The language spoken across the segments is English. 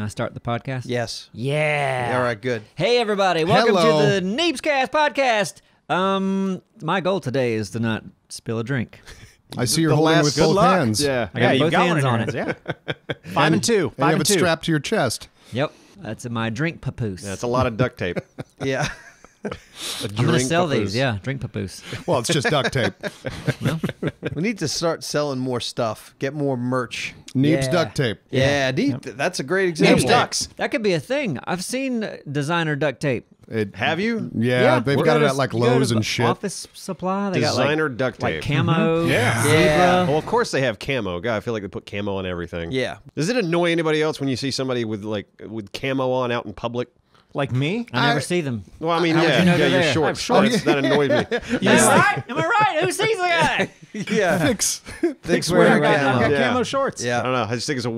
I start the podcast? Yes. Yeah. All right, good. Hey, everybody. Welcome Hello. to the Neebs Podcast. My goal today is to not spill a drink. I see you're holding with both hands. Yeah. I got you've both hands one on in it. your hands, Yeah. 5 and 2. And you 5 have and it 2. strapped to your chest. Yep. That's my drink papoose. That's a lot of duct tape. Yeah. I'm going to sell these. Yeah, drink papoose. Well, it's just duct tape. We need to start selling more stuff. Get more merch. Neebs Yeah. duct tape. Yeah, that's a great example. Neebs ducks. That could be a thing. I've seen designer duct tape. Have you? Yeah, they've You got go it to- at like you go Lowe's to and shit. Office Supply. They Designer got duct tape. like camo. Yeah. Zebra. Well, of course they have camo. God, I feel like they put camo on everything. Yeah. Does it annoy anybody else when you see somebody with camo on out in public? Like me? I never see them. Well, I mean, How would yeah, you know yeah, they're you're there? short. I'm short. That annoys me. Am I right? Am I right? Who sees the guy? Yeah. Fix. Thanks wearing wearing a I've camo. got Yeah. camo shorts. I Yeah. don't know. I just think it's a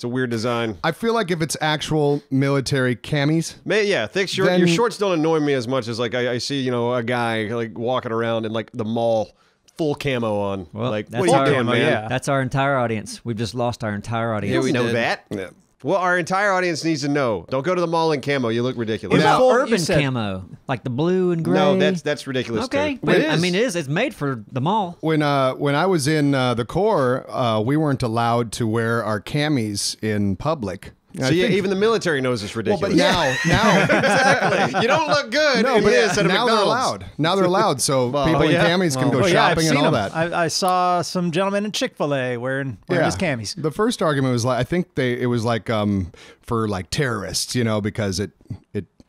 weird design. I feel like if it's actual military camis, Yeah, thick short. Then- Your shorts don't annoy me as much as like I see, a guy like walking around in like the mall, full camo on. Well, like, that's what are you our doing, camo, man? yeah. That's our entire audience. We've just lost our entire audience. Yeah, we know did. that. Yeah. Well, our entire audience needs to know. Don't go to the mall in camo. You look ridiculous. What about Now- urban You said- camo, like the blue and gray? No, that's ridiculous. okay. Too. But, It I is. mean, it is. It's made for the mall. when I was in the Corps, we weren't allowed to wear our camis in public. And So I yeah, think- even the military knows it's well, ridiculous. but now, exactly. You don't look good. no, in but this at a now they're McDonald's. allowed. Now they're allowed, so people in yeah. camis can go Well, yeah, I've shopping and seen all them. that. I saw some gentlemen in Chick-fil-A wearing his camis. The first argument was like, I think it was like for like terrorists, because it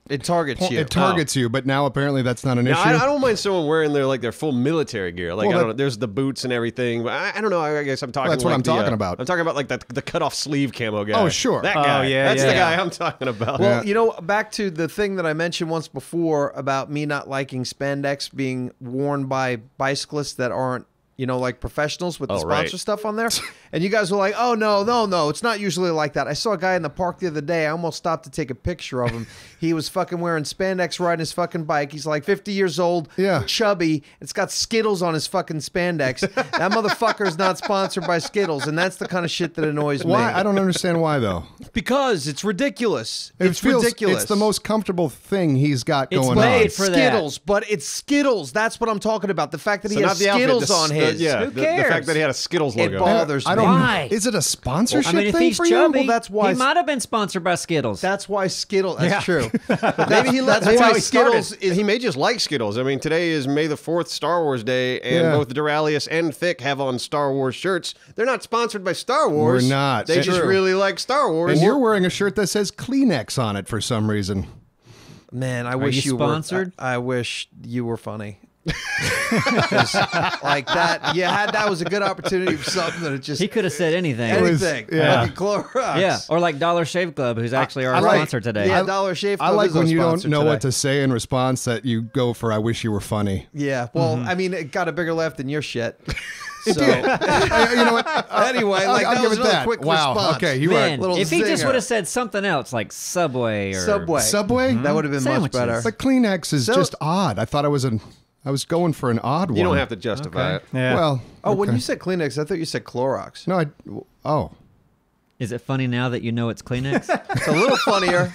It targets you. it targets you, but now apparently that's not an Now, issue. I don't mind someone wearing their full military gear. Like Well, I don't know, there's the boots and everything. But I don't know. I guess I'm talking. Well, that's what like I'm the, talking about. I'm talking about like the cut off sleeve camo guy. Oh, sure. That guy. yeah, that's the yeah. guy I'm talking about. Well, back to the thing that I mentioned once before about me not liking spandex being worn by bicyclists that aren't, like professionals with the Oh, sponsor right. stuff on there. And you guys were like, oh, no, it's not usually like that. I saw a guy in the park the other day. I almost stopped to take a picture of him. He was fucking wearing spandex riding his fucking bike. He's like 50 years old, Yeah. chubby. It's got Skittles on his fucking spandex. That motherfucker is not sponsored by Skittles, and that's the kind of shit that annoys me. Why? I don't understand why though. Because it's ridiculous. It It's feels, ridiculous. It's the most comfortable thing he's got It's going made on. for that. Skittles, but it's Skittles. That's what I'm talking about. The fact that So he not has the outfit, Skittles on the his. Who the cares? fact that he had a Skittles It logo. bothers I me. don't. Why? Is it a sponsorship I mean, if thing he's for chubby, you? Well, that's why- he might have been sponsored by Skittles. That's why Skittles. That's Yeah. true. But Maybe he that's that's why why Skittles. Skittles. He may just like Skittles. I mean, today is May the 4th, Star Wars Day, and Yeah. both Duralius and Thick have on Star Wars shirts. They're not sponsored by Star Wars. We're not. They It's just true. really like Star Wars. And you're wearing a shirt that says Kleenex on it for some reason. Man, I wish you you sponsored? were. I wish you were funny. 'Cause like that, that was a good opportunity for something that it just he could have said anything. anything. yeah. Fucking Clorox. Yeah, or like Dollar Shave Club, who's actually our I like- sponsor today. Yeah, Dollar Shave I Club like is our when you don't sponsor know today. what to say in response that you go for "I wish you were funny." Yeah, well, I mean, it got a bigger laugh than your shit. So, You know what? anyway, like I'll that give was it another that. quick Wow. response. Okay, you Man, are Little if he just zinger. would have said something else like Subway or Subway. Subway. That would have been Sandwiches. much better. But Kleenex is So- just odd. I thought I was going for an odd one. You don't have to justify it. Yeah. Well, Oh, when okay. you said Kleenex, I thought you said Clorox. No, oh. Is it funny now that you know it's Kleenex? It's a little funnier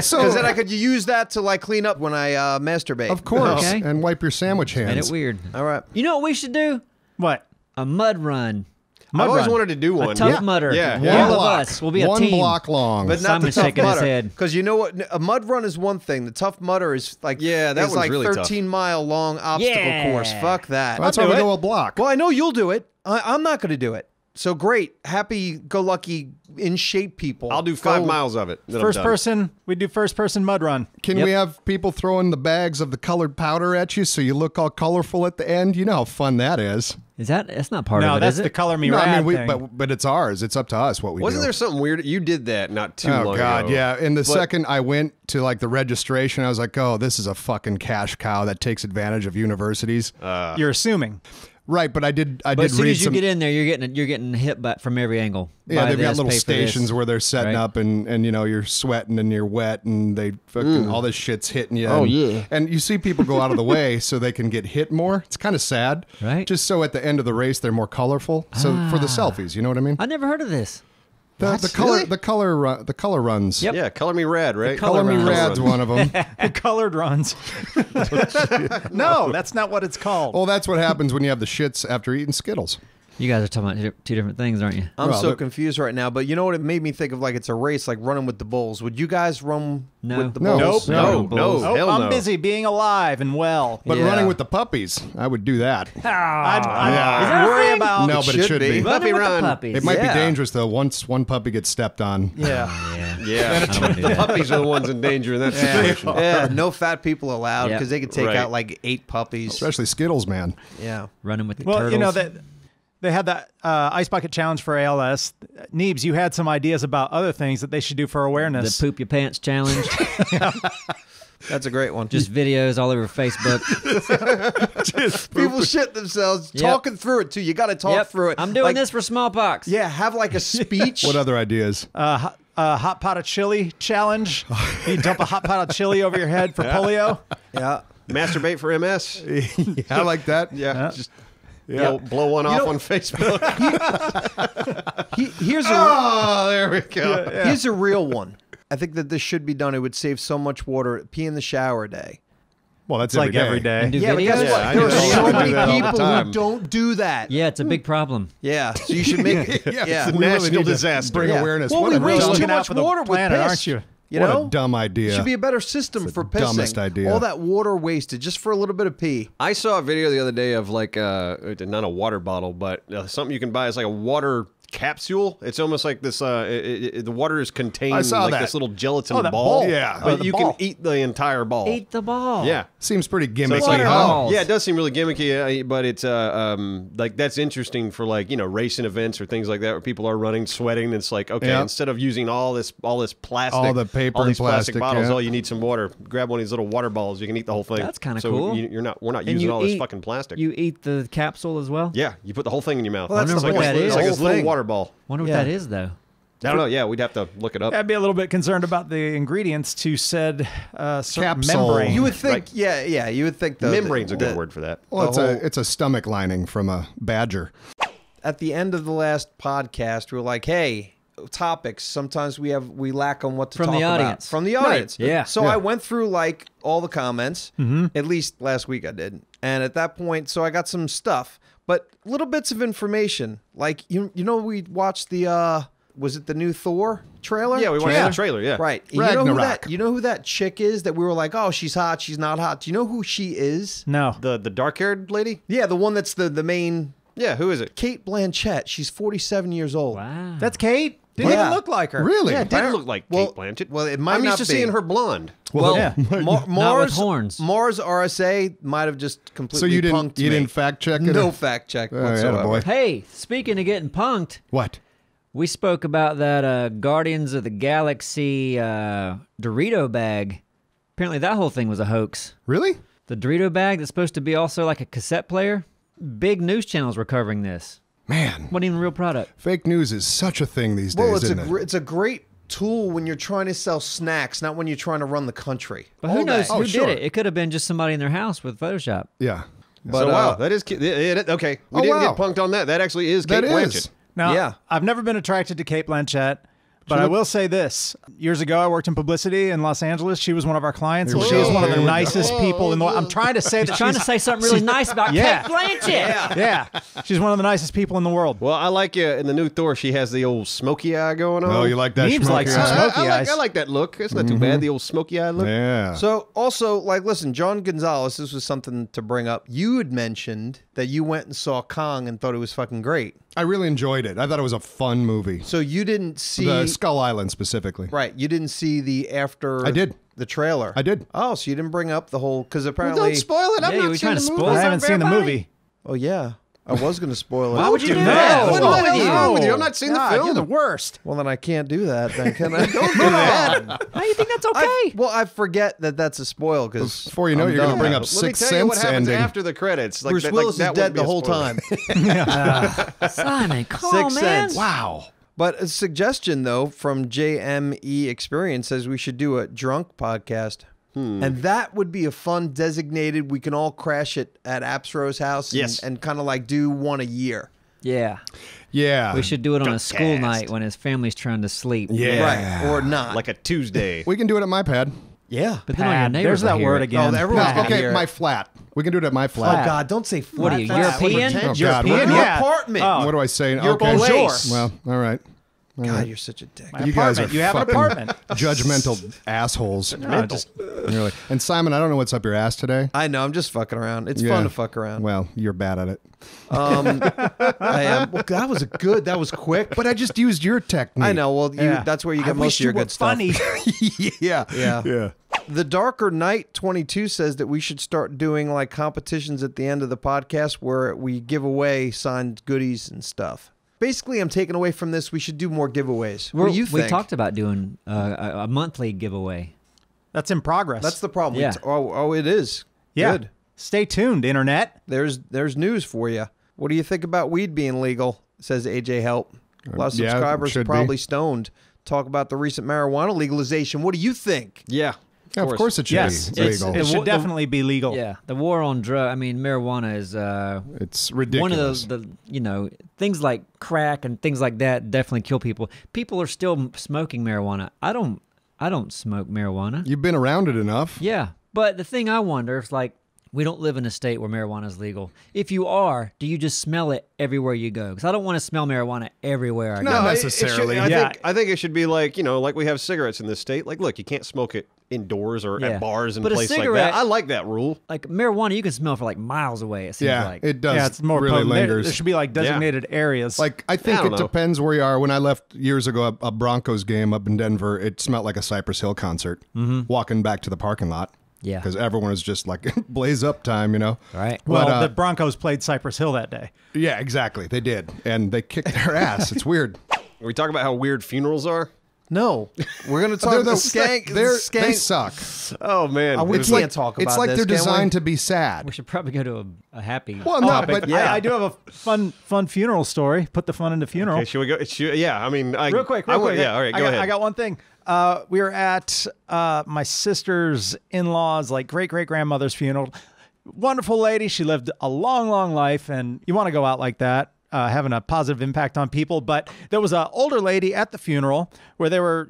So, because then I could use that to like clean up when I masturbate. of course, Okay. and wipe your sandwich Made hands. it weird. All right. You know what we should do? What? A mud run. I've always run. wanted to do one. A tough mudder. Yeah. All Yeah. of block. us. We'll be a one team. block long. But not Simon's the tough shaking his mudder. head. Because you know what? A mud run is one thing. The tough mudder is like Yeah, that is one's like really tough. 13-mile long obstacle Yeah. course. Fuck that. That's I'll why we do go it. a block. Well, I know you'll do it. I'm not going to do it. So great, happy-go-lucky, in shape people. I'll do 5 Go- miles of it. then I'm First done. person, we do first person mud run. Can Yep. we have people throwing the bags of the colored powder at you so you look all colorful at the end? You know how fun that is. Is that's not part No, of it, that's is it? the color me No, rad I mean, thing. but it's ours. It's up to us what we Wasn't do. there something weird? You did that not too long Oh God, ago. yeah. And the second I went to like the registration, I was like, "Oh, this is a fucking cash cow that takes advantage of universities." You're assuming. Right, but I did But as soon read as you some. get in there, you're getting hit from every angle. Yeah, Buy they've got this, little pay for this. stations where they're setting right? up, and you know you're sweating and you're wet, and they fucking all this shit's hitting you. Oh, and, yeah. and you see people go out of the way so they can get hit more. It's kind of sad, Right. Just so at the end of the race they're more colorful. So for the selfies, you know what I mean? I never heard of this. The color runs. Yep. Yeah, color me red, right? Color me runs. red's one of them. The colored runs. No, that's not what it's called. Oh, that's what happens when you have the shits after eating Skittles. You guys are talking about two different things, aren't you? I'm Well, so but- confused right now. But you know what? It made me think of like it's a race, like running with the bulls. Would you guys run No. with the No. bulls? No, Bulls. no, hell I'm no. busy being alive and well. But Yeah. running with the puppies, I would do that. I'd worry about. No, but it should be. Puppy Running with run. the puppies. It might Yeah. be dangerous though. Once one puppy gets stepped on. Yeah. Yeah, I don't wanna do the that. puppies are the ones in danger in that situation. Yeah, no fat people allowed Yep. because they could take Right. out like 8 puppies. Especially Skittles, man. Yeah. Running with the Well, turtles. you know that they had that Ice Bucket Challenge for ALS. Neebs, you had some ideas about other things that they should do for the awareness. poop your pants challenge. That's a great one. Just videos all over Facebook. people shit themselves Yep. talking through it too. You got to talk Yep. through it. I'm doing Like, this for smallpox. Yeah, have like a speech. What other ideas? Hot pot of chili challenge. You dump a hot pot of chili over your head for polio. Yeah. Masturbate for MS. I like that. Yeah, just blow one off on Facebook. Here's a Oh, there we go. here's a real one. I think that this should be done. It would save so much water. Pee in the shower a day. Well, that's It's like every And day. do Yeah, but videos. guess Yeah, what? I There do are that. so I do many that all the people time. who don't do that. Yeah, it's a big problem. Yeah, so you should make it. Yeah, a We really national need to disaster. Bring Yeah. awareness. Well, What we a waste dumb, too Looking out much for the water with planet, piss. aren't you? You what know, a dumb idea. should be a better system for pissing. dumbest idea. All that water wasted just for a little bit of pee. I saw a video the other day of like not a water bottle, but something you can buy. It's like a water capsule. It's almost like this. The water is contained I saw like that. this little gelatin Oh, that ball. ball. Yeah. but the you ball. can eat the entire ball. Eat the ball. Yeah. Seems pretty So gimmicky. it's like, Water balls. yeah, it does seem really gimmicky, but it's like that's interesting for like racing events or things like that where people are running, sweating. It's like okay, Yeah. instead of using all this plastic, All the paper all and these plastic plastic, bottles, yeah. oh, you need some water. Grab one of these little water balls. You can eat the whole thing. That's kinda so cool. We're not And using you all this eat- fucking plastic. You eat the capsule as well? Yeah, you put the whole thing in your mouth. Well, that's it's the like point. a, it's That like is. a little Thing. water ball. Wonder what Yeah. that is, though. I don't know. Yeah, we'd have to look it up. I'd be a little bit concerned about the ingredients to said certain Capsule. membrane. You would think, Right. yeah. You would think the Membrane's a good the- word for that. Well, it's the whole- it's a stomach lining from a badger. At the end of the last podcast, we were like, "Hey, topics. Sometimes we lack on what to From talk the about audience. from the audience." Yeah. So Yeah. I went through like all the comments. At least last week I did, and at that point, so I got some stuff, but little bits of information. Like you know, we watched the was it the new Thor trailer? Yeah, we watched the trailer. Yeah, Right. Ragnarok. You know who that chick is that we were like, oh, she's hot, she's not hot. Do you know who she is? No. The dark-haired lady. Yeah, the one that's the main Yeah, who is it? Kate Blanchett. She's 47 years old. Wow. That's Kate. Didn't Yeah. even look like her. Really? Yeah, It didn't look like Kate Blanchett. Well, it might I'm not used to be. seeing her blonde. well, Yeah. Mars horns. Mars RSA might have just So completely you punked me. didn't fact check it? No fact check Oh, whatsoever. yeah, boy. hey, speaking of getting punked, What? we spoke about that Guardians of the Galaxy Dorito bag. Apparently that whole thing was a hoax. Really? The Dorito bag that's supposed to be also like a cassette player. Big news channels were covering this. Man, Wasn't even a real product. fake news is such a thing these days, Well, it's isn't a it? it's a great tool when you're trying to sell snacks, not when you're trying to run the country. But who All knows that. who sure. did it? It could have been just somebody in their house with Photoshop. Yeah. But So wow, that is okay. We Oh, didn't wow. get punked on that. That actually is Kate That Blanchett. is. Now, Yeah. I've never been attracted to Kate Blanchett, but I will say this. Years ago, I worked in publicity in Los Angeles. She was one of our clients, and Here she we is go. one of the Here we go. nicest people in the world. I'm trying to say that Trying to she's... say something really nice about Yeah. Kate Blanchett. Yeah, she's one of the nicest people in the world. Well, I like in the new Thor. She has the old smoky eye going on. Oh, you like that? Neebs schmucky likes some eye? smoky eyes. I like that look. It's not too bad. The old smoky eye look. Yeah. So also, like, listen, John Gonzalez, this was something to bring up. You had mentioned that you went and saw Kong and thought it was fucking great. I really enjoyed it. I thought it was a fun movie. So you didn't see The Skull Island specifically. right? You didn't see the after. I did. the trailer. I did. Oh, so you didn't bring up the whole because Well, apparently. don't spoil it. I'm Yeah, you not were seeing trying to the spoil movie. I haven't seen the movie. Oh yeah, I was going to spoil it. Why would you do No. that? What's Whoa. wrong with you? What's wrong with you? I'm not seeing the God, film. You're the worst. Well, then I can't do that. Then can I? Don't do that. How do you think that's okay? I forget that that's a spoil because Before you know it, you're going to bring up Let me Sixth tell you what Sense happens ending. after the credits. Like Bruce that, Willis like, is that dead wouldn't the be a whole spoiler. time. Simon, come Sixth on, man. Sense. Wow. But a suggestion though from JME Experience says we should do a drunk podcast. And that would be a fun designated. We can all crash it at Apsro's house Yes. and kind of like do one a year. Yeah. Yeah. We should do it on a Drunk school cast. night when his family's trying to sleep. Yeah. Right. Or not. Like a Tuesday. We can do it at my pad. yeah. But then all your Pad. neighbors There's will that hear word it. again. Oh, everyone's Pad. gonna Okay, hear it. my flat. We can do it at my Oh, flat. God, don't say flat. What are you, That's European? pretentious. Oh, God. Your European? Yeah. apartment. Oh. What do I say? Your Okay. place. Well, all right. God, you're such a dick. My You guys apartment. are You have an fucking apartment. Judgmental assholes. No, just Really. And Simon, I don't know what's up your ass today. I know. I'm just fucking around. It's Yeah. fun to fuck around. Well, you're bad at it. I am. Well, that was good. That was quick. But I just used your technique. I know. Well, Yeah. that's where you I get most wish of your you were good stuff. funny. yeah. Yeah. Yeah. The Darker Knight 22 says that we should start doing like competitions at the end of the podcast where we give away signed goodies and stuff. Basically, I'm taking away from this. We should do more giveaways. What do you think? We talked about doing a monthly giveaway. That's in progress. That's the problem. Yeah. Oh, it is. yeah. Good. Stay tuned, internet. There's news for you. What do you think about weed being legal? Says AJ Help. A lot of Yeah, subscribers should probably be. stoned. Talk about the recent marijuana legalization. What do you think? Yeah. Yeah, of course it should Yes, be legal. it should definitely be legal. Yeah, the war on drug. I mean, marijuana is It's ridiculous. one of those. Things like crack and things like that definitely kill people. People are still smoking marijuana. I don't smoke marijuana. You've been around it enough. Yeah, but the thing I wonder is like, we don't live in a state where marijuana is legal. If you are, do you just smell it everywhere you go? Because I don't want to smell marijuana everywhere I go. Not it- necessarily. It should, Yeah. I think it should be like, like we have cigarettes in this state. Like, look, you can't smoke it indoors or Yeah. at bars and But a places like cigarette- that. I like that rule. Like marijuana, you can smell for like miles away. It seems Yeah, like. it does. Yeah, it's more really potent. There lingers. should be like designated areas. Like, I think I don't it know. depends where you are. When I left years ago, a Broncos game up in Denver, it smelled like a Cypress Hill concert. Walking back to the parking lot. Yeah. Because everyone was just like, blaze up time, Right. well, but, the Broncos played Cypress Hill that day. Yeah, exactly. They did. And they kicked their ass. It's weird. We talk about how weird funerals are. No, we're gonna talk They're about the skank. They skank. suck. Oh, man. We It was can't like- talk about It's like this, they're can we? designed to be sad. We should probably go to a happy. Well, no, Topic. but yeah. I do have a fun funeral story. Put the fun into funeral. Okay, should we go? Yeah, I mean, Real quick. Yeah, all right, go ahead. I got one thing. We were at my sister's in-laws, like great-great-grandmother's funeral. Wonderful lady. She lived a long life, and you want to go out like that, having a positive impact on people. But there was an older lady at the funeral where they were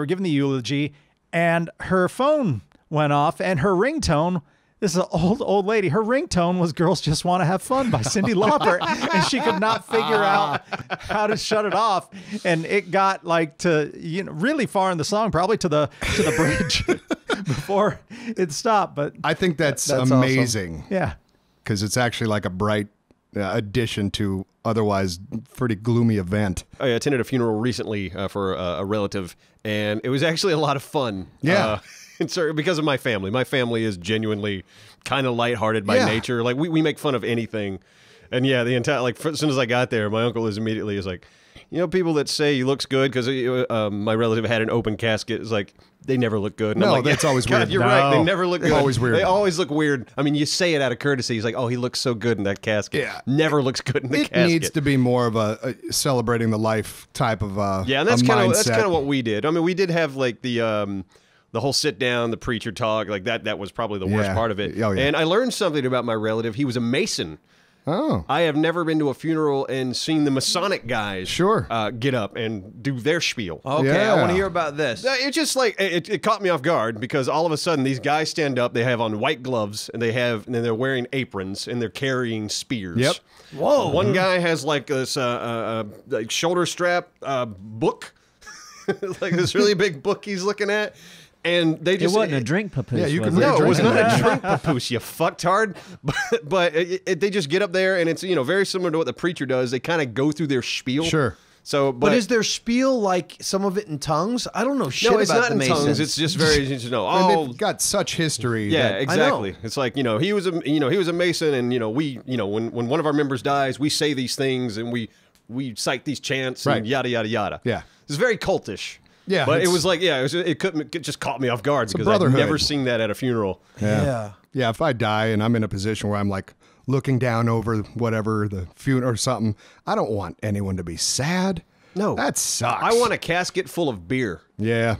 giving the eulogy, and her phone went off, and her ringtone. This is an old lady. Her ringtone was "Girls Just Want to Have Fun" by Cyndi Lauper, and she could not figure out how to shut it off. And it got like to really far in the song, probably to the bridge before it stopped. But I think that's awesome. amazing. yeah, Because it's actually like a bright addition to otherwise pretty gloomy event. I attended a funeral recently for a relative, and it was actually a lot of fun. Yeah. And so, because of my family. My family is genuinely kind of lighthearted by Yeah. nature. Like, we make fun of anything. And yeah, the entire, like, as soon as I got there, my uncle is like, people that say he looks good because my relative had an open casket. It's like, they never look good. And No, I'm like, that's always God, weird. You're right. They No. never look good. Always weird. They always look weird. I mean, you say it out of courtesy. He's like, oh, he looks so good in that casket. Yeah. Never looks good in the It casket. needs to be more of a celebrating the life type of Yeah, and that's a kind mindset. of what we did. I mean, we did have like the whole sit down, the preacher talk, like that. That was probably the worst Yeah. part of it. Oh, yeah. And I learned something about my relative. He was a Mason. Oh, I have never been to a funeral and seen the Masonic guys Sure. get up and do their spiel. Okay, Yeah. I want to hear about this. It's just like it caught me off guard because all of a sudden these guys stand up. They have on white gloves and then they're wearing aprons and they're carrying spears. Yep. Whoa. One guy has like this like shoulder strap book, like this really big book he's looking at, and they It just wasn't a drink papoose. Yeah, you was could it? really No, it was drink not in a drink papoose, you fucktard. But they just get up there and it's very similar to what the preacher does. They kind of go through their spiel. Sure. So, But is there spiel like some of it in tongues? I don't know shit no, it's about not the in Masons. tongues. It's just very And oh. they've got such history. Yeah, that- exactly. It's like he was a Mason, and we when one of our members dies, we say these things and we cite these chants Right. and yada yada yada. Yeah. It's very cultish. Yeah, but it it's- was like it just caught me off guard a because I've brotherhood. never seen that at a funeral. Yeah. Yeah, if I die and I'm in a position where I'm like looking down over whatever the funeral or something, I don't want anyone to be sad. No, That sucks. I want a casket full of beer. Yeah.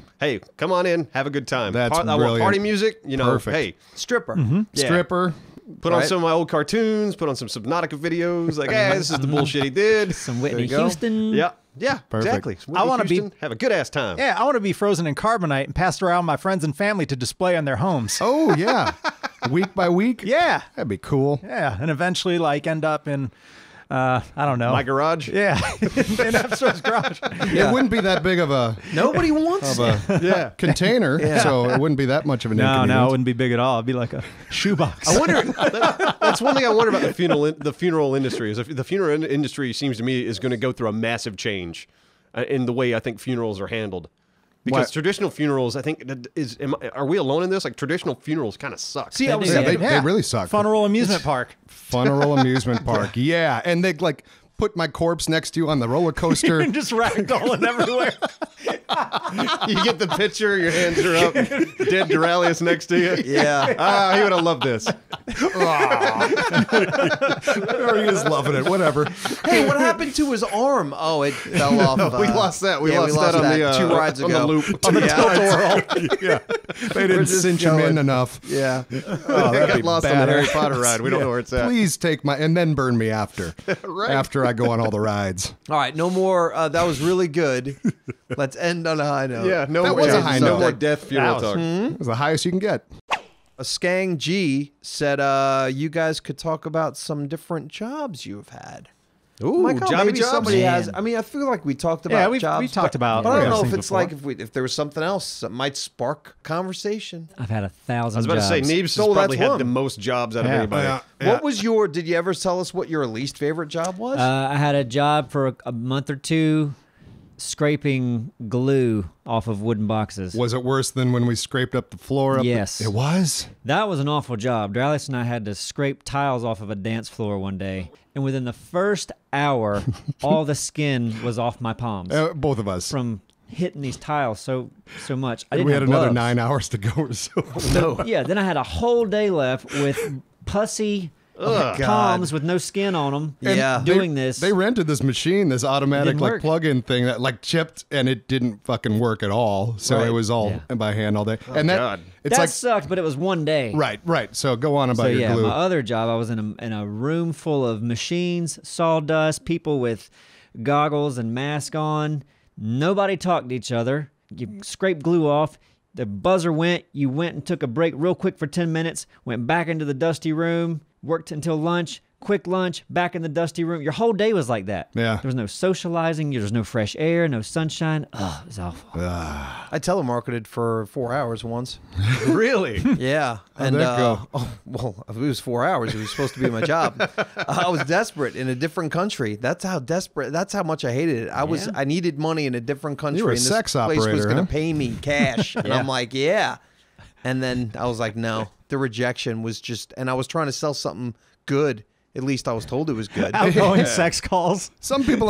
Come on in, have a good time. That's I want brilliant. party music. Perfect. Hey, Stripper. Yeah. Stripper. Put on Right. some of my old cartoons. Put on some Subnautica videos. Like, hey, this is the bullshit he did. Some Whitney There you go. Houston. Yeah, yeah, Perfect. exactly. I wanna be- have a good ass time. Yeah, I want to be frozen in carbonite and passed around my friends and family to display on their homes. Oh yeah, week by week. Yeah, That'd be cool. yeah, and eventually like end up in, I don't know. My garage. Yeah, in Abstra's garage. It wouldn't be that big of a Nobody wants it. Yeah. container, so it wouldn't be that much of an No, inconvenience. it wouldn't be big at all. It'd be like a shoebox. I wonder. That's one thing I wonder about the funeral industry. Is the funeral industry seems to me is going to go through a massive change in the way I think funerals are handled. Because What? traditional funerals, I think, are we alone in this? Like traditional funerals kind of suck. See, I was do. Yeah, thinking, they really suck. Funeral amusement park. Funeral amusement park. Yeah, and they like put my corpse next to you on the roller coaster. And just ragdolling everywhere. You get the picture, your hands are up, dead Duralius next to you. yeah. Ah, he would have loved this. Or he is loving it. Whatever. Hey, what happened to his arm? Oh, it fell off. We lost that. We yeah, lost that on the 2 rides on ago. the loop. On the tilt-a-whirl. Yeah, they didn't just cinch him in going. enough. Yeah. Oh, It that'd got be lost on the Harry badass. Potter ride. We don't know where it's at. Please take my and then burn me after. Right. After I go on all the rides. All right, no more. That was really good. Let's end on a high note. Yeah, no, That was a high no note. more death funeral was- talk. It's the highest you can get. A Skang G said you guys could talk about some different jobs you've had. Ooh, I'm like, oh, jobby maybe jobs. somebody Man. has. I mean, I feel like we talked about Yeah, we jobs. talked about But I don't know those if things it's before. like if there was something else that might spark conversation. I've had 1,000 I was about to say, jobs. Neebs has So probably that's had one. the most jobs out of Yeah. anybody. What was your? Did you ever tell us what your least favorite job was? I had a job for a month or two scraping glue off of wooden boxes. Was it worse than when we scraped up the floor? Yes. It was? That was an awful job. Dallas and I had to scrape tiles off of a dance floor one day. And within the first hour, all the skin was off my palms Both of us. from hitting these tiles so much. I didn't We have had another gloves. 9 hours to go or so. no. Yeah, then I had a whole day left with pussy God. palms with no skin on them. Yeah. Doing this. They rented this machine, this automatic didn't like work. plug-in thing that like chipped, and it didn't fucking work at all. So Right. it was all Yeah. by hand all day. Oh, and that God. it's that like sucked, but it was one day. right. So go on about So your yeah, glue. my other job, I was in a room full of machines, sawdust, people with goggles and mask on. Nobody talked to each other. You scrape glue off. The buzzer went. You went and took a break real quick for 10 minutes. Went back into the dusty room. Worked until lunch. Quick lunch. Back in the dusty room. Your whole day was like that. Yeah. There was no socializing. There was no fresh air. No sunshine. Oh, it was awful. I telemarketed for 4 hours once. Really? Yeah. How'd that go? Oh, well, if it was 4 hours, it was supposed to be my job. I was desperate in a different country. That's how desperate. That's how much I hated it. I needed money in a different country. You were a and this sex place was operator, going huh? to pay me cash, and Yeah. I'm like, yeah. And then I was like, no. The rejection was just, and I was trying to sell something good. At least I was told it was good. Outgoing sex calls. Some people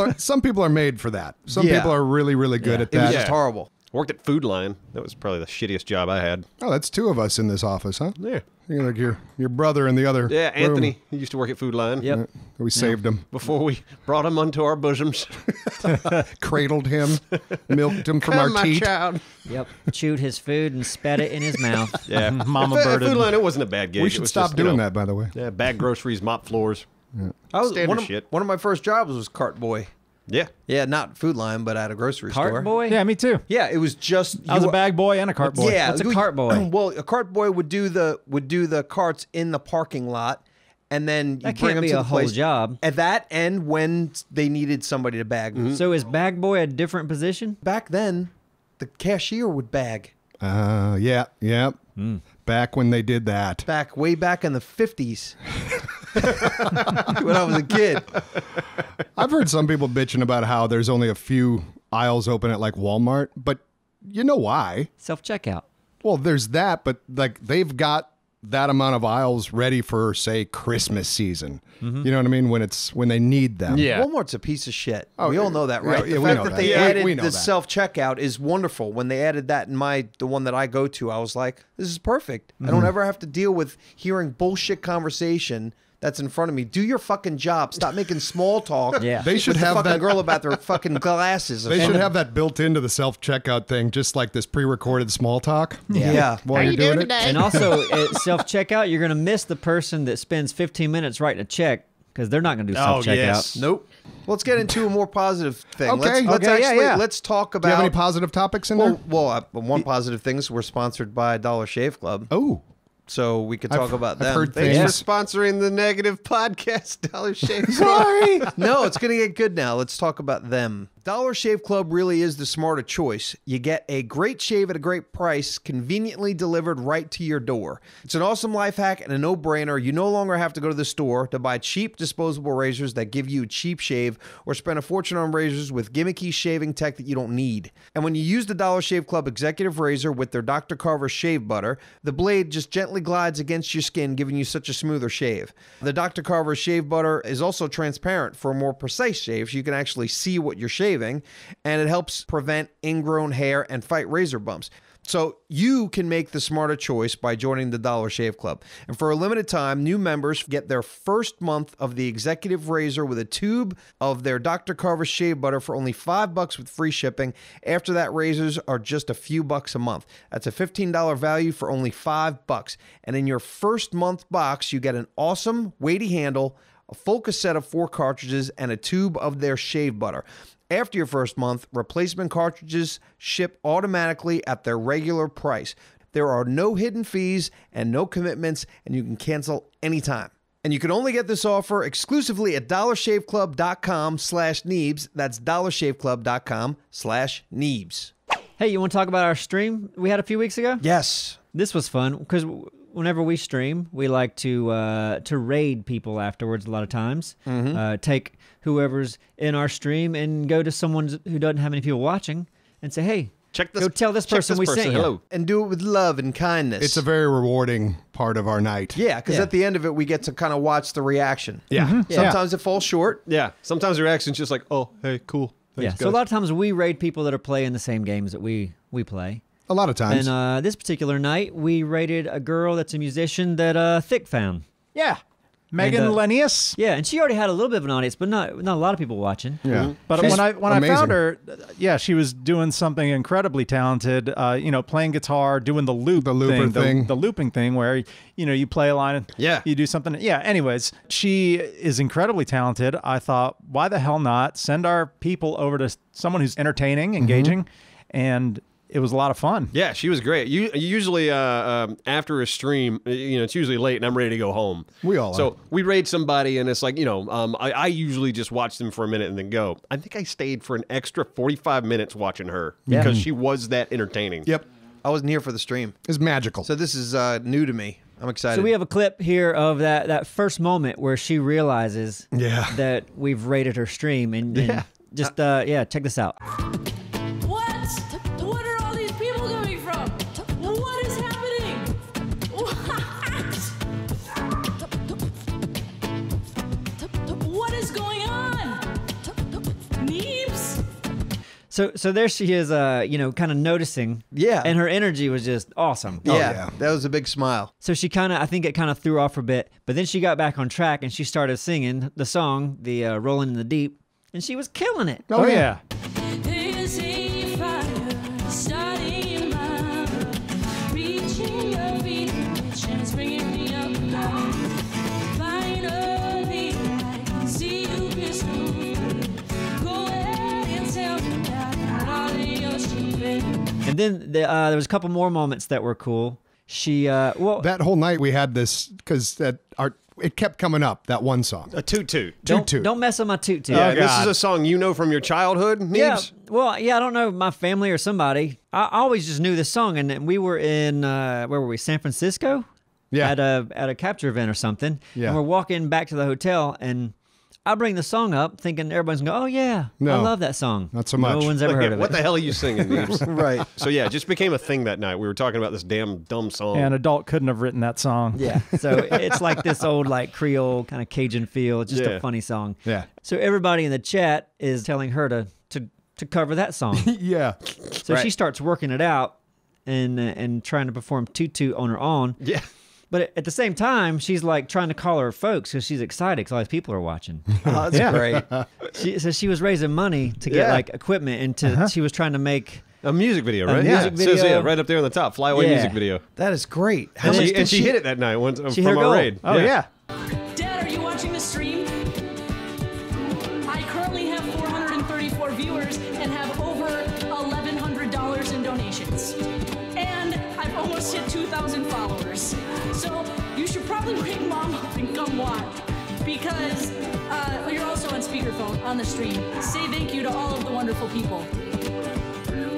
are made for that. Some Yeah. people are really, really good at It was that. just horrible. Worked at Food Line. That was probably the shittiest job I had. Oh, that's two of us in this office, huh? Yeah. You're like your brother in the other Yeah, room. Anthony. He used to work at Food Line. Yep. We saved him, Before we brought him onto our bosoms. cradled him, milked him from Come, our my teat. child. Yep. Chewed his food and spat it in his mouth. Yeah. Mama At birded. Food Line, it wasn't a bad gig. We It should was stop just, you doing know, that, by the way. Yeah, bag groceries, mop floors. I was Standard one of, shit. one of my first jobs was cart boy. Yeah. Yeah, not Food Line, but at a grocery store. Cart boy? Yeah, me too. Yeah, it was just I was you- a bag boy and a cart boy. Yeah, What's a cart boy? Well, a cart boy would do the carts in the parking lot, and then you That bring can't them be to a the whole place. job. At that and when they needed somebody to bag. So is bag boy a different position? Back then, the cashier would bag. Yeah. Back when they did that. Way back in the 50s. When I was a kid. I've heard some people bitching about how there's only a few aisles open at like Walmart, but you know why? Self checkout. Well, there's that, but like they've got that amount of aisles ready for, say, Christmas season. You know what I mean? When they need them. Walmart's a piece of shit. We all know that, right? yeah, the we fact know that that. they Yeah, added we know the that. self-checkout is wonderful. When they added that in the one that I go to, I was like, this is perfect. I don't ever have to deal with hearing bullshit conversation that's in front of me. Do your fucking job. Stop making small talk. Yeah. They should with the have fucking that. girl about their fucking glasses. They should have that built into the self-checkout thing, just like this pre-recorded small talk. Yeah. While you're doing it. And also, at self-checkout, you're going to miss the person that spends 15 minutes writing a check because they're not going to do self-checkout. yes. Nope. Let's get into a more positive thing. Okay. Let's Okay, actually yeah. let's talk Do you have any about. positive topics in there? One positive thing is we're sponsored by Dollar Shave Club, Oh, so we could talk about I've them. heard Thanks things. for sponsoring the negative podcast, Dollar Shave. Sorry. No, it's going to get good now. Let's talk about them. Dollar Shave Club really is the smarter choice. You get a great shave at a great price, conveniently delivered right to your door. It's an awesome life hack and a no-brainer. You no longer have to go to the store to buy cheap disposable razors that give you a cheap shave or spend a fortune on razors with gimmicky shaving tech that you don't need. And when you use the Dollar Shave Club Executive Razor with their Dr. Carver shave butter, the blade just gently glides against your skin, giving you such a smoother shave. The Dr. Carver shave butter is also transparent for a more precise shave, so you can actually see what you're shaving, and it helps prevent ingrown hair and fight razor bumps. So you can make the smarter choice by joining the Dollar Shave Club. And for a limited time, new members get their first month of the Executive Razor with a tube of their Dr. Carver shave butter for only $5 with free shipping. After that, razors are just a few bucks a month. That's a $15 value for only $5. And in your first month box, you get an awesome weighty handle, a full cassette of 4 cartridges, and a tube of their shave butter. After your first month, replacement cartridges ship automatically at their regular price. There are no hidden fees and no commitments, and you can cancel anytime. And you can only get this offer exclusively at dollarshaveclub.com/Neebs. That's dollarshaveclub.com/Neebs. Hey, you want to talk about our stream we had a few weeks ago? Yes. This was fun because whenever we stream, we like to raid people afterwards a lot of times. Take whoever's in our stream and go to someone who doesn't have any people watching and say, hey, Check this. go tell this check person we sent you. Hello. And do it with love and kindness. It's a very rewarding part of our night. Yeah, because Yeah. at the end of it, we get to kind of watch the reaction. Yeah. Sometimes it falls short. Yeah. Sometimes the reaction's just like, oh, hey, cool. Yeah, Thanks, so a guys. lot of times we raid people that are playing the same games that we play. A lot of times. And this particular night, we raided a girl that's a musician that Thick found. Yeah. Megan And, Lennius. Yeah, and she already had a little bit of an audience, but not a lot of people watching. yeah. But She's when I amazing. found her, yeah, she was doing something incredibly talented. Playing guitar, doing the loop, The looper thing. the looping thing, where you play a line and Yeah. you do something. Yeah. Anyways, she is incredibly talented. I thought, why the hell not send our people over to someone who's entertaining, engaging, and it was a lot of fun. Yeah, she was great. Usually after a stream, it's usually late and I'm ready to go home. We all So are. we raid somebody and it's like, I usually just watch them for a minute and then go. I think I stayed for an extra 45 minutes watching her because she was that entertaining. Yep. I wasn't here for the stream. It's magical. So this is new to me. I'm excited. So we have a clip here of that first moment where she realizes Yeah. that we've raided her stream. And just, check this out. What? What are all these people coming from? What is happening? What is going on? Neebs? So there she is, kind of noticing. Yeah. And her energy was just awesome. yeah, that was a big smile. So she I think it kind of threw off her a bit, but then she got back on track and she started singing the song, the Rolling in the Deep, and she was killing it. Oh yeah. There's a fire starting in my mind, reaching your feet, and it's bringing me up now. Finally, I can see you crystal clear. Go ahead and tell me that all in your street. And then there was a couple more moments that were cool. She, That whole night we had this because it kept coming up, that one song. A toot toot. don't mess with my toot toot. Yeah, Oh, this God. is a song you know from your childhood, Neebs? Yeah, well, yeah, I don't know, my family or somebody. I always just knew this song, and we were in where were we? San Francisco. Yeah. At a capture event or something. Yeah. And we're walking back to the hotel, and I bring the song up, thinking everybody's gonna go, "Oh yeah, I No, love that song." not so much. No one's ever heard of What it. the hell are you singing, Neebs? Right. So yeah, it just became a thing that night. We were talking about this damn dumb song. An adult couldn't have written that song. Yeah. So it's like this old like Creole kind of Cajun feel. It's just Yeah. a funny song. Yeah. So everybody in the chat is telling her to cover that song. Yeah. So she starts working it out and trying to perform toot toot on her own. yeah. But at the same time, she's like trying to call her folks because she's excited because all these people are watching. Oh, that's great. She was raising money to get like equipment and she was trying to make A music video, A right? music It says, video. right up there on the top, Flyaway Yeah. music video. That is great. How And much she- did She hit it that night once She hit from her our goal. raid. Oh yeah. Dad, are you watching the stream? I currently have 434 viewers and have over $1,100 in donations. And I've almost hit 2,000 followers. So you should probably ring Mom up and come watch. Because you're also on speakerphone on the stream. Say thank you to all of the wonderful people.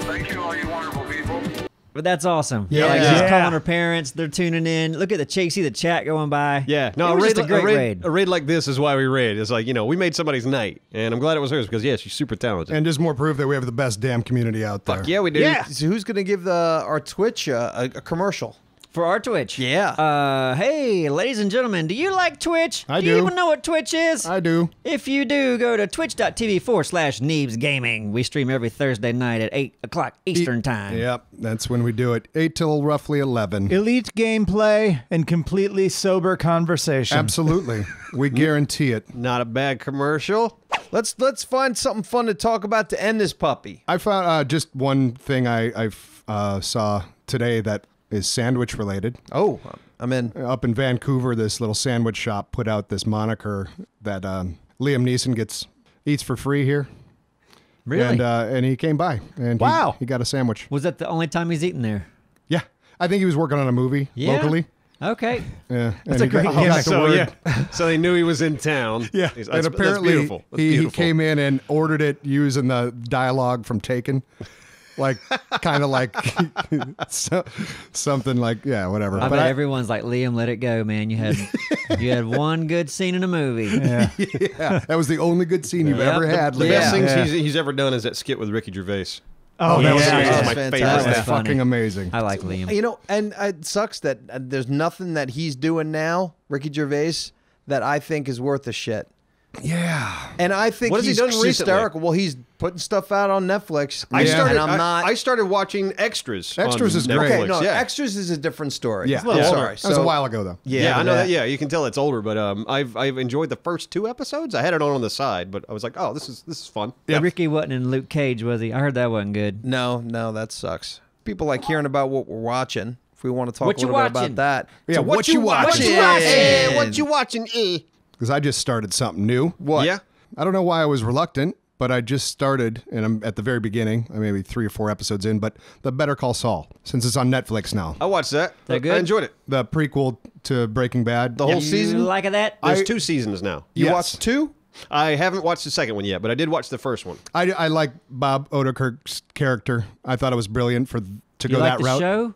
Thank you, all you wonderful people. But that's awesome. Yeah. Like she's Yeah. calling her parents. They're tuning in. Look at the see the chat going by. Yeah, no, It a was raid, just a great raid. a raid like this is why we raid. It's like, we made somebody's night, and I'm glad it was hers because, yeah, she's super talented. And just more proof that we have the best damn community out there. Fuck yeah, we do. Yeah. So who's going to give our Twitch a commercial? For our Twitch. Yeah. Hey, ladies and gentlemen, do you like Twitch? I Do you do. even know what Twitch is? I do. If you do, go to twitch.tv/Neebs Gaming. We stream every Thursday night at 8 o'clock Eastern Time. Yep, that's when we do it. 8 till roughly 11. Elite gameplay and completely sober conversation. Absolutely. We guarantee it. Not a bad commercial. Let's find something fun to talk about to end this puppy. I found just one thing I saw today that is sandwich related. Oh, I'm in. Up in Vancouver, this little sandwich shop put out this moniker that Liam Neeson eats for free here. Really? And he came by and Wow. he got a sandwich. Was that the only time he's eaten there? Yeah. I think he was working on a movie Yeah. locally. Okay. Yeah. That's and a he got- great he got gimmick. the So, word. yeah. So they knew he was in town. Yeah, That's and apparently beautiful. That's he beautiful. came in and ordered it using the dialogue from Taken, like kind of like something like whatever. I But bet everyone's like, Liam, let it go, man. You had one good scene in a movie. Yeah. yeah, that was the only good scene you've Yep. ever had. The Liam. best things Yeah. he's ever done is that skit with Ricky Gervais. Oh, that was yeah. amazing. That's my fantastic. favorite. That was That's funny. fucking amazing. I like Liam. You know, and it sucks that there's nothing that he's doing now, Ricky Gervais, that I think is worth a shit. Yeah. And I think What has he he's done recently? hysterical. Well, he's putting stuff out on Netflix. I started. and I'm not. I started watching Extras. Extras on is great. okay, Netflix, no, yeah. Extras is a different story. Yeah. I'm A little sorry. older. That was a while ago, though. Yeah, I know that- that. Yeah, you can tell it's older, but I've enjoyed the first 2 episodes. I had it on the side, but I was like, oh, this is fun. Ricky wasn't in Luke Cage, was he? I heard that wasn't good. No, that sucks. People like hearing about what we're watching. If we want to talk What a you little bit watching? about that. Yeah, So what you watching? watching? What you watching? Because I just started something new. What? Yeah. I don't know why I was reluctant, but I just started, and I'm at the very beginning. I'm maybe 3 or 4 episodes in, but the Better Call Saul, since it's on Netflix now. I watched that. That good? I enjoyed it. The prequel to Breaking Bad. The whole You season? like that? There's I- 2 seasons now. You Yes. watched 2? I haven't watched the second one yet, but I did watch the first one. I like Bob Odenkirk's character. I thought it was brilliant to You go like that the route. show?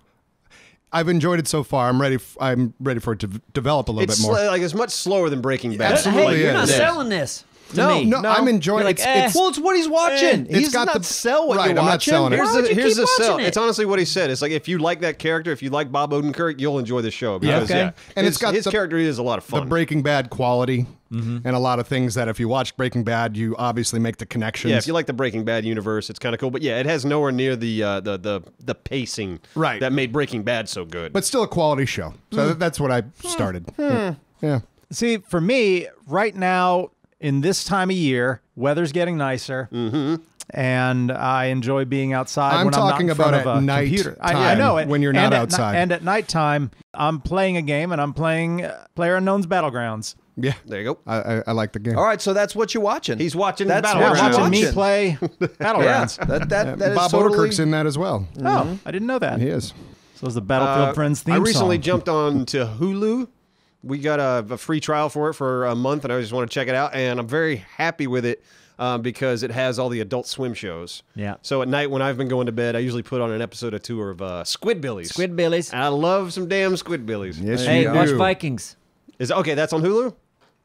I've enjoyed it so far. I'm ready for it to develop a little It's bit more. like it's much slower than Breaking Bad. Absolutely Hey, you're not is. selling this to No, me. no, I'm enjoying You're like, it. Well, it's what he's watching. It's He's got not the- sell what right, you're I'm not watching. selling it. Here's Why would you here's keep the sell. watching it? It's honestly what he said. It's like if you like that character, if you like Bob Odenkirk, you'll enjoy the show because Okay. yeah, And his, it's got his the- character is a lot of the fun. Breaking Bad quality and a lot of things that if you watch Breaking Bad, you obviously make the connections. Yeah, if you like the Breaking Bad universe, it's kind of cool. But yeah, it has nowhere near the pacing Right. that made Breaking Bad so good. but still a quality show. So that's what I started. Yeah. See, for me, right now, in this time of year, weather's getting nicer. Mm-hmm. And I enjoy being outside I'm when talking I'm not in about front of at a night computer. I time, know it. when you're not And at outside. and at nighttime, I'm playing a game, and I'm playing PlayerUnknown's Battlegrounds. Yeah. there you go. I like the game. All right, so that's what you're watching. He's watching That's Yeah, what Battlegrounds. you're watching me watching. play Battlegrounds. that is Bob totally... Odenkirk's in that as well. Oh, I didn't know that. He is. So it's the Battlefield Friends theme I recently song. jumped on to Hulu. We got a free trial for it for a month, and I just want to check it out. And I'm very happy with it because it has all the Adult Swim shows. Yeah. So at night when I've been going to bed, I usually put on an episode or 2 of Squidbillies. Squidbillies. And I love some damn Squidbillies. Yes, Hey, you watch do. Vikings. Is okay? That's on Hulu.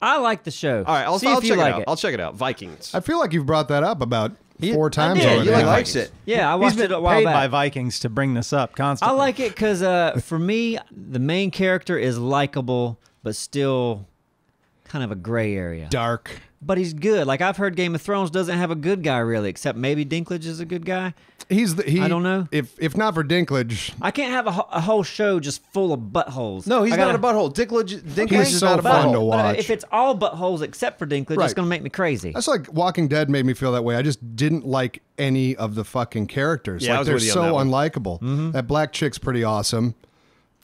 I like the show. All right, I'll See check if you it like out. it. I'll check it out. Vikings. I feel like you've brought that up about 4 times did. already. You He like likes it. Yeah, I He's watched been it a while paid back. by Vikings to bring this up I constantly. like it because for me, the main character is likable, but still kind of a gray area. Dark. but he's good. Like I've heard Game of Thrones doesn't have a good guy really, except maybe Dinklage is a good guy. I don't know. If not for Dinklage, I can't have a whole show just full of buttholes. No, he's not a butthole. Dinklage is so not a fun to butthole. watch. If it's all buttholes except for Dinklage, Right. it's going to make me crazy. that's like Walking Dead made me feel that way. I just didn't like any of the fucking characters. Yeah, I like was they're with you on so that one. unlikable. That black chick's pretty awesome.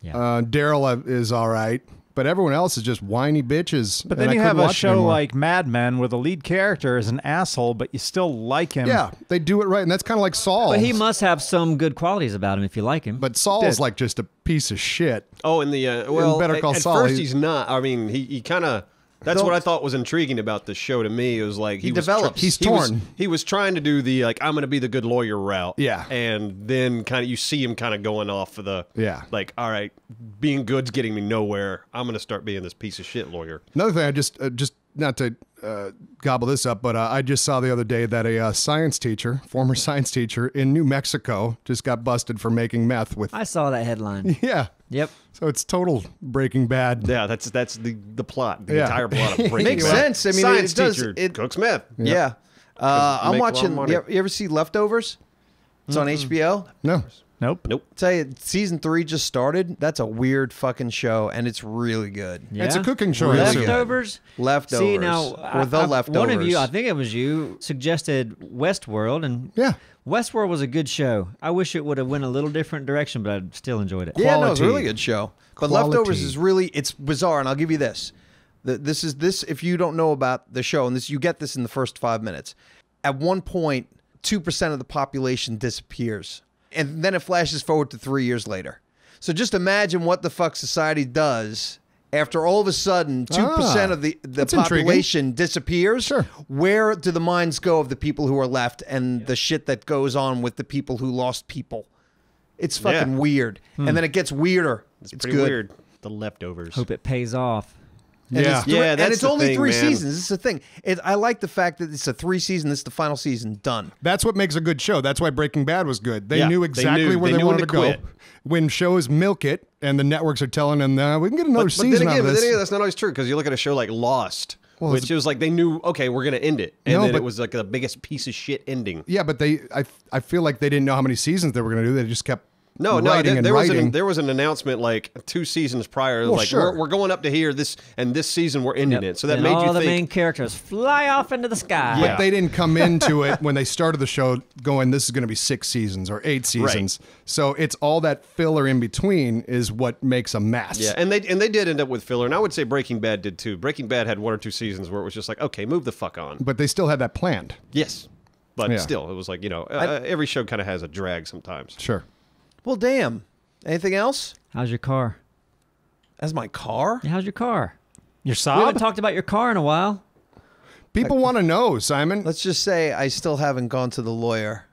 Yeah. Daryl is all right, but everyone else is just whiny bitches. But and then I you couldn't have a watch it show anymore. like Mad Men where the lead character is an asshole, but you still like him. Yeah, they do it right, and that's kind of like Saul. But he must have some good qualities about him if you like him. But Saul's Did. like just a piece of shit. Oh, in the well, Better Call at Saul, first he- he's not. I mean, he kind of. That's what I thought was intriguing about the show to me. It was like He was develops. He's he was- torn. He was trying to do the like I'm going to be the good lawyer route. Yeah. and then kind of you see him kind of going off for the Yeah. like all right, being good's getting me nowhere. I'm going to start being this piece of shit lawyer. Another thing, I just not to gobble this up, but I just saw the other day that a former science teacher in New Mexico, just got busted for making meth with. I saw that headline. Yeah. Yep. So it's total Breaking Bad. Yeah, that's the plot, the Yeah. entire plot of Breaking Makes Bad. sense. I mean, science it does. teacher It, cooks meth. yeah. I'm make a lot of watching. money. You ever see Leftovers? It's on HBO. No. Nope. Nope. Tell you, season 3 just started. That's a weird fucking show, and it's really good. Yeah. It's a cooking show. Really isn't it? good. Leftovers. Leftovers. See now, Or The One of you, Leftovers. I think it was you, suggested Westworld, and Yeah. Westworld was a good show. I wish it would have went a little different direction, but I still enjoyed it. Yeah, no, it's a Quality. really good show. But Quality. Leftovers is really, it's bizarre, and I'll give you this. This if you don't know about the show, and this you get this in the first 5 minutes. At one point, 2% of the population disappears. And then it flashes forward to 3 years later. So just imagine what the fuck society does after all of a sudden 2% of the that's intriguing. population disappears. Sure. Where do the minds go of the people who are left and the shit that goes on with the people who lost people? It's fucking weird. And then it gets weirder. It's It's pretty good. weird. The Leftovers. Hope it pays off. And Yeah. it's three- Yeah, and that's it's the only thing, 3 man. seasons. This is the thing. I like the fact that it's a 3-season. This is the final season. Done. That's what makes a good show. That's why Breaking Bad was good. They Yeah, knew they exactly knew- where they they knew when wanted to to go. quit. When shows milk it and the networks are telling them, we can get another But season then out again, of this. that's not always true because you look at a show like Lost, Well, which it was like they knew, okay, we're going to end it. And No, then but- it was like the biggest piece of shit ending. Yeah, but I feel like they didn't know how many seasons they were going to do. They just kept No, writing and there was writing. there was an announcement like 2 seasons prior, Well, like sure. we're going up to here this season we're ending it. So that and made all you the think main characters fly off into the sky. But they didn't come into it when they started the show going, this is going to be 6 seasons or 8 seasons. So it's all that filler in between is what makes a mess. Yeah, and they did end up with filler, and I would say Breaking Bad did too. Breaking Bad had 1 or 2 seasons where it was just like, okay, move the fuck on. But they still had that planned. Yes, but Yeah. still, it was like every show kind of has a drag sometimes. Sure. Well, damn. Anything else? How's your car? As my car? Yeah, how's your car? Your We sob? haven't talked about your car in a while. People want to know, Simon. Let's just say I still haven't gone to the lawyer.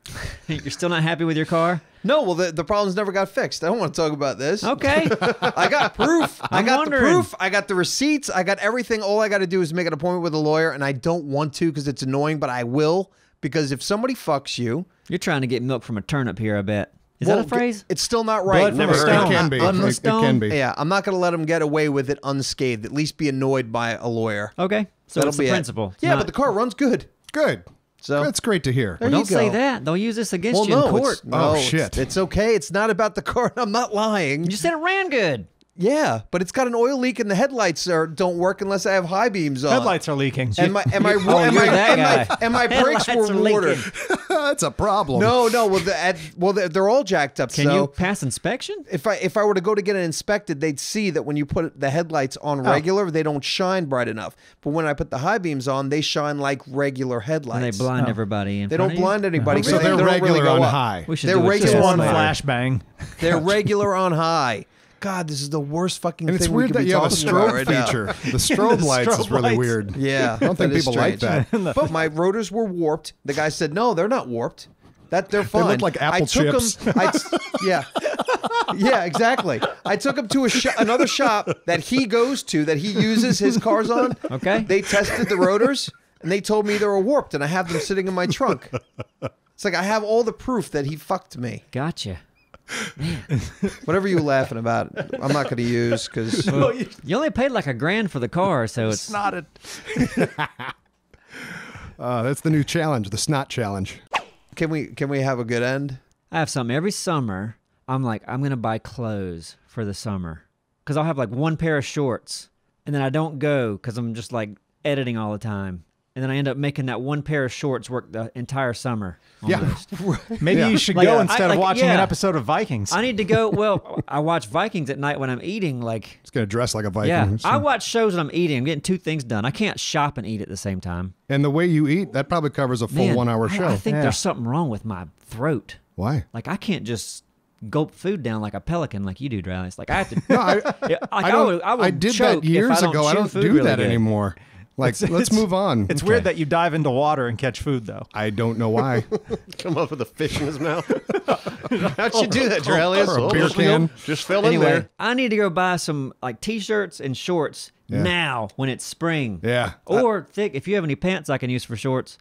You're still not happy with your car? No, well, the problems never got fixed. I don't want to talk about this. Okay. I got proof. I I'm got wondering. the proof. I got the receipts. I got everything. All I got to do is make an appointment with a lawyer, and I don't want to because it's annoying, but I will because if somebody fucks you, You're trying to get milk from a turnip here, I bet. Is well, that a phrase? It's still not right. Blood from a stone. It can be. Blood from a It stone? can be. Yeah, I'm not going to let them get away with it unscathed. At least be annoyed by a lawyer. Okay. So That'll it's the be it. principle. It's Yeah, not- but the car runs good. Good. So That's great to hear. There Well, you don't say go. that. They'll use this against Well, you no, in court. it's, no, Oh, shit. It's okay. It's not about the car. I'm not lying. You said it ran good. Yeah, but it's got an oil leak and the headlights don't work unless I have high beams on. Headlights are leaking. And my Oh, you're that guy. and my brakes Headlights were are watered. leaking. That's a problem. No. Well, they're all jacked up. Can so you pass inspection? if I were to go to get it inspected, they'd see that when you put the headlights on regular, they don't shine bright enough. But when I put the high beams on, they shine like regular headlights. And they blind everybody in They front don't of you? blind anybody. So they're they don't regular really go on up. high. We should They're do it regular just on one high. flashbang. They're regular on high. God, this is the worst fucking And thing it's we weird could that be you have a talking about strobe right now. feature. The strobe lights is strobe really lights. weird. Yeah, I don't think that is people like strange. that. But my rotors were warped. The guy said, "No, they're not warped. That they're fine." look like apple I took chips. Them, yeah, exactly. I took him to another shop that he goes to that he uses his cars on. Okay. They tested the rotors and they told me they were warped, and I have them sitting in my trunk. It's like I have all the proof that he fucked me. Gotcha. Whatever you were laughing about, I'm not going to use because You only paid like $1,000 for the car, so it's Snotted. That's the new challenge, the snot challenge. Can we have a good end? I have something every summer. I'm like, I'm going to buy clothes for the summer because I'll have like one pair of shorts and then I don't go because I'm just like editing all the time. And then I end up making that one pair of shorts work the entire summer. Almost. Yeah. Maybe you should Like, go instead of watching an yeah. episode of Vikings. I need to go. Well, I watch Vikings at night when I'm eating. Like, It's going to dress like a Viking. yeah, So- I watch shows when I'm eating. I'm getting two things done. I can't shop and eat at the same time. And the way you eat, that probably covers a full Man, 1 hour show. I think Yeah. there's something wrong with my throat. Why? Like, I can't just gulp food down like a pelican like you do, Dralis. Like, I have to. No, I, Yeah, like, I, don't, I would did choke that years if I don't ago. I chew don't food do really that good. anymore. Like, let's move on. It's weird that you dive into water and catch food, though. I don't know why. Come up with a fish in his mouth. How'd you do that, Dralius? Or a beer can. Just fell in Anyway, there. I need to go buy some like t-shirts and shorts Yeah. now when it's spring. Yeah. Or thick. If you have any pants I can use for shorts,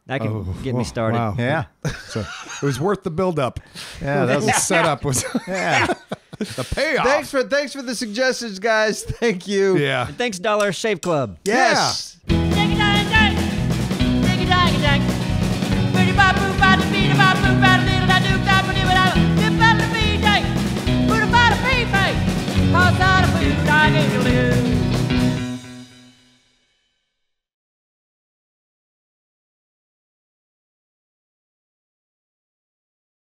that can get me started. Wow. Yeah. So it was worth the build-up. Yeah, that The was, setup was yeah. the payoff. Thanks for the suggestions, guys. Thank you. Yeah. And thanks, Dollar Shave Club. Yes.